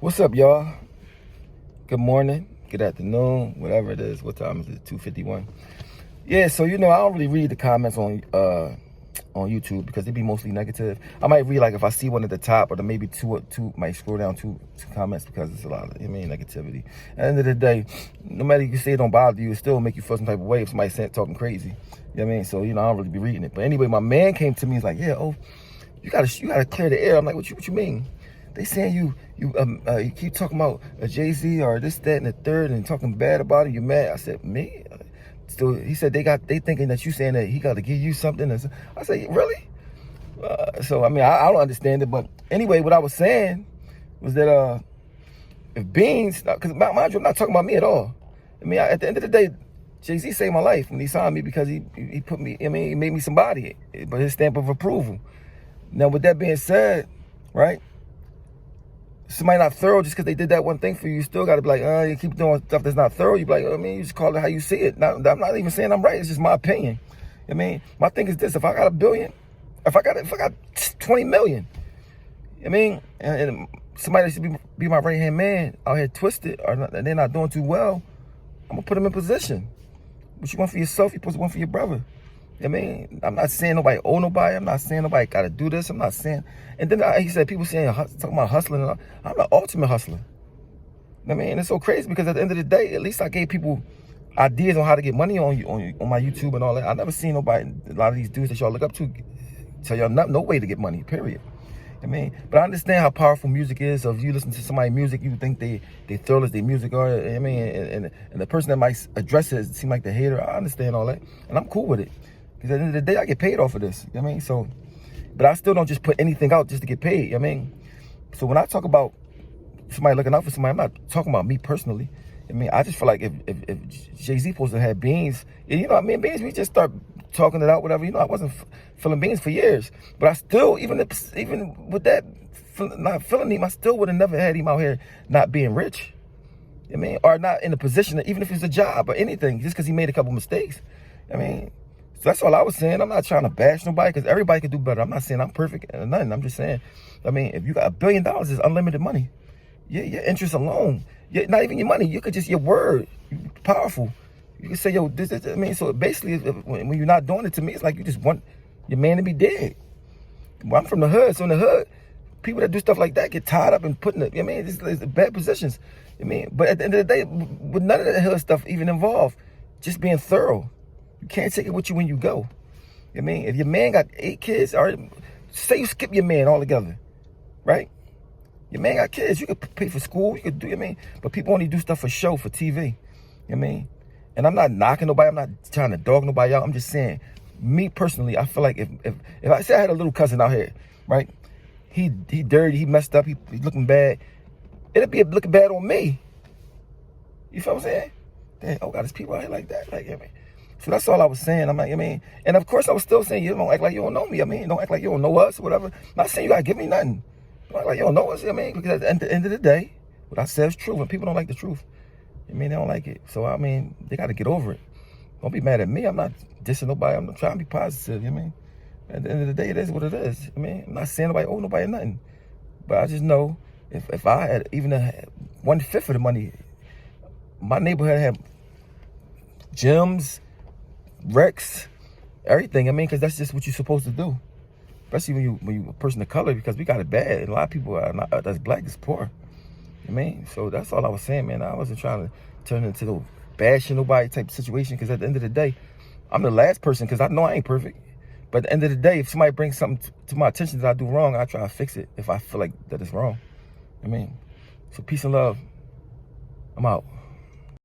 What's up, y'all? Good morning, good afternoon, whatever it is. What time is it? 2:51. Yeah, so I don't really read the comments on YouTube because they be mostly negative. I might read like if I see one at the top, or then maybe two might scroll down two comments because it's a lot of negativity. At the end of the day, no matter you say it don't bother you, it still make you feel some type of way if somebody's talking crazy. You know what I mean? So I don't really be reading it. But anyway, my man came to me, he's like, yeah, you gotta clear the air. I'm like, what you mean? They saying you keep talking about a Jay-Z or this, that, and the third, and talking bad about it. You mad? I said, me? So he said they thinking that you saying that he got to give you something. I said, really? So I don't understand it. But anyway, what I was saying was that if Beans, because mind you, I'm not talking about me at all. At the end of the day, Jay-Z saved my life when he signed me because he put me. He made me somebody, but his stamp of approval. Now, with that being said, right? Somebody not thorough just because they did that one thing for you, you still got to be like, you keep doing stuff that's not thorough. You be like, you just call it how you see it. Now, I'm not even saying I'm right. It's just my opinion. My thing is this: if I got $1 billion, if I got 20 million, and somebody that should be my right hand man out here twisted, or they're not doing too well, I'm gonna put them in position. What you want for yourself, you supposed to want for your brother. I'm not saying nobody owe nobody. I'm not saying nobody got to do this. I'm not saying. And then he said people talking about hustling. And I'm the ultimate hustler. It's so crazy because at the end of the day, at least I gave people ideas on how to get money on my YouTube and all that. I never seen nobody, a lot of these dudes that y'all look up to, tell y'all no way to get money. Period. But I understand how powerful music is. So if you listen to somebody's music, you think they thorough as their music are. And the person that might address it seem like the hater. I understand all that, and I'm cool with it. Because at the end of the day, I get paid off of this. So, but I still don't just put anything out just to get paid. So when I talk about somebody looking out for somebody, I'm not talking about me personally. I just feel like if Jay-Z supposed to have Beans, and me and Beans, we just start talking it out, whatever. I wasn't feeling Beans for years, but I still, even with that not feeling him, I still would have never had him out here not being rich. Or not in a position, even if it's a job or anything, just because he made a couple mistakes. So that's all I was saying. I'm not trying to bash nobody because everybody can do better. I'm not saying I'm perfect or nothing. I'm just saying, if you got $1 billion, it's unlimited money. Your interest alone, not even your money. You could just, your word, powerful. You can say, this. So basically, when you're not doing it, to me, it's like you just want your man to be dead. Well, I'm from the hood, so in the hood, people that do stuff like that get tied up and put in it's bad positions. But at the end of the day, with none of that hood stuff even involved, just being thorough. You can't take it with you when you go. If your man got 8 kids, or say you skip your man altogether, right? Your man got kids, you could pay for school, you could do, but people only do stuff for show, for TV. And I'm not knocking nobody, I'm not trying to dog nobody out. I'm just saying, me personally, I feel like if I say I had a little cousin out here, right? He dirty, he messed up, he's looking bad. It'd be looking bad on me. You feel what I'm saying? Damn, God, there's people out here like that, So that's all I was saying. And of course I was still saying, you don't act like you don't know me. Don't act like you don't know us or whatever. Not saying you gotta give me nothing. Don't act like you don't know us. Because at the end of the day, what I said is true. When people don't like the truth, they don't like it. So they gotta get over it. Don't be mad at me. I'm not dissing nobody. I'm trying to be positive. At the end of the day, it is what it is. I'm not saying nobody owe nobody nothing. But I just know if I had even 1/5 of the money, my neighborhood had gyms, Rex, everything. Because that's just what you're supposed to do, especially when you a person of color. Because we got it bad, and a lot of people are not, that's black is poor. So that's all I was saying, man. I wasn't trying to turn into the bashing nobody type of situation. Because at the end of the day, I'm the last person. Because I know I ain't perfect. But at the end of the day, if somebody brings something to my attention that I do wrong, I try to fix it. If I feel like that it's wrong, so peace and love. I'm out.